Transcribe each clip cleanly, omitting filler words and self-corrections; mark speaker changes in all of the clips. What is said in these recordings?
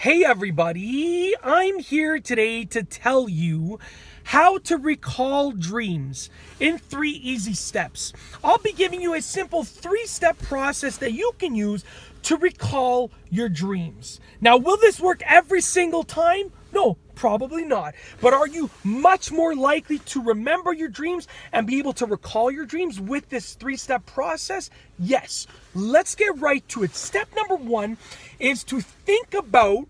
Speaker 1: Hey everybody, I'm here today to tell you how to recall dreams in 3 easy steps. I'll be giving you a simple 3-step process that you can use to recall your dreams. Now, will this work every single time? No, probably not. But are you much more likely to remember your dreams and be able to recall your dreams with this 3-step process? Yes. Let's get right to it. Step number 1 is to think about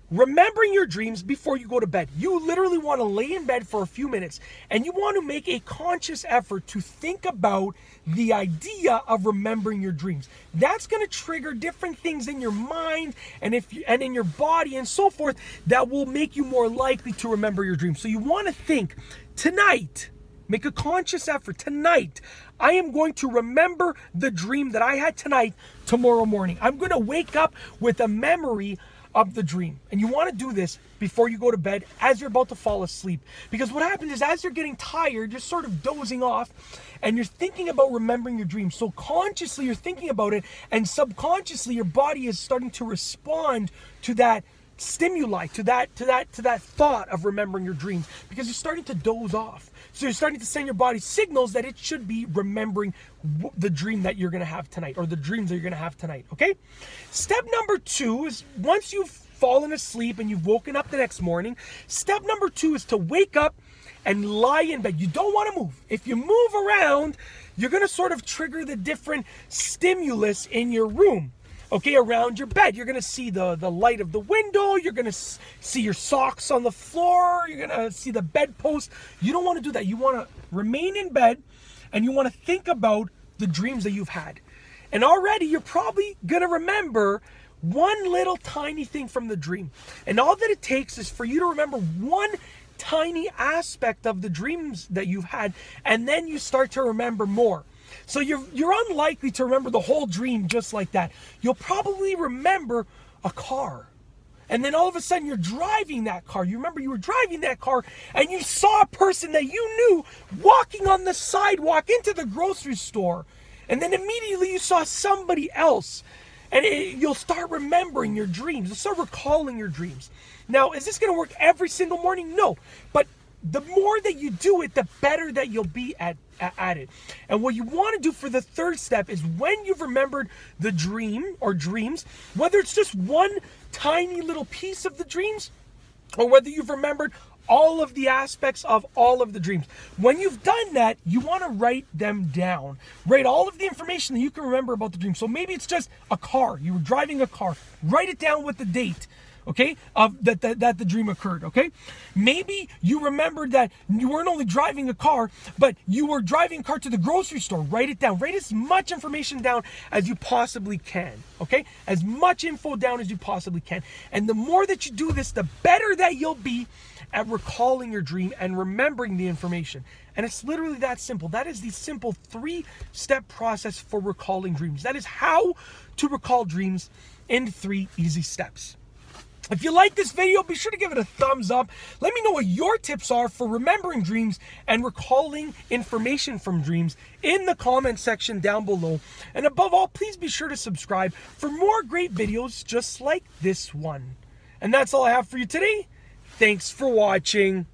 Speaker 1: remembering your dreams before you go to bed. You literally want to lay in bed for a few minutes and you want to make a conscious effort to think about the idea of remembering your dreams. That's going to trigger different things in your mind and in your body and so forth that will make you more likely to remember your dreams. So you want to think tonight, make a conscious effort tonight. I am going to remember the dream that I had tonight tomorrow morning. I'm going to wake up with a memory of the dream. And you want to do this before you go to bed as you're about to fall asleep. Because what happens is as you're getting tired, you're sort of dozing off and you're thinking about remembering your dream. So consciously you're thinking about it and subconsciously your body is starting to respond to that stimuli, to that thought of remembering your dreams, because you're starting to doze off. So you're starting to send your body signals that it should be remembering the dream that you're going to have tonight, or the dreams that you're going to have tonight, okay? Step number 2 is, once you've fallen asleep and you've woken up the next morning, step number 2 is to wake up and lie in bed. You don't want to move. If you move around, you're going to sort of trigger the different stimulus in your room. Okay, around your bed. You're going to see the light of the window. You're going to see your socks on the floor. You're going to see the bedpost. You don't want to do that. You want to remain in bed and you want to think about the dreams that you've had. And already you're probably going to remember one little tiny thing from the dream. And all that it takes is for you to remember one tiny aspect of the dreams that you've had, and then you start to remember more. So you're unlikely to remember the whole dream just like that. You'll probably remember a car. And then all of a sudden you're driving that car. You remember you were driving that car and you saw a person that you knew walking on the sidewalk into the grocery store. And then immediately you saw somebody else. And you'll start remembering your dreams. You'll start recalling your dreams. Now, is this going to work every single morning? No. But the more that you do it, the better that you'll be at it. And what you want to do for the 3rd step is, when you've remembered the dream or dreams, whether it's just one tiny little piece of the dreams or whether you've remembered all of the aspects of all of the dreams, when you've done that, you want to write them down. Write all of the information that you can remember about the dream. So maybe it's just a car. You were driving a car. Write it down with the date, okay, that the dream occurred, okay? Maybe you remembered that you weren't only driving a car, but you were driving a car to the grocery store. Write it down. Write as much information down as you possibly can, okay? As much info down as you possibly can. And the more that you do this, the better that you'll be at recalling your dream and remembering the information. And it's literally that simple. That is the simple 3-step process for recalling dreams. That is how to recall dreams in 3 easy steps. If you like this video, be sure to give it a thumbs up. Let me know what your tips are for remembering dreams and recalling information from dreams in the comment section down below. And above all, please be sure to subscribe for more great videos just like this one. And that's all I have for you today. Thanks for watching.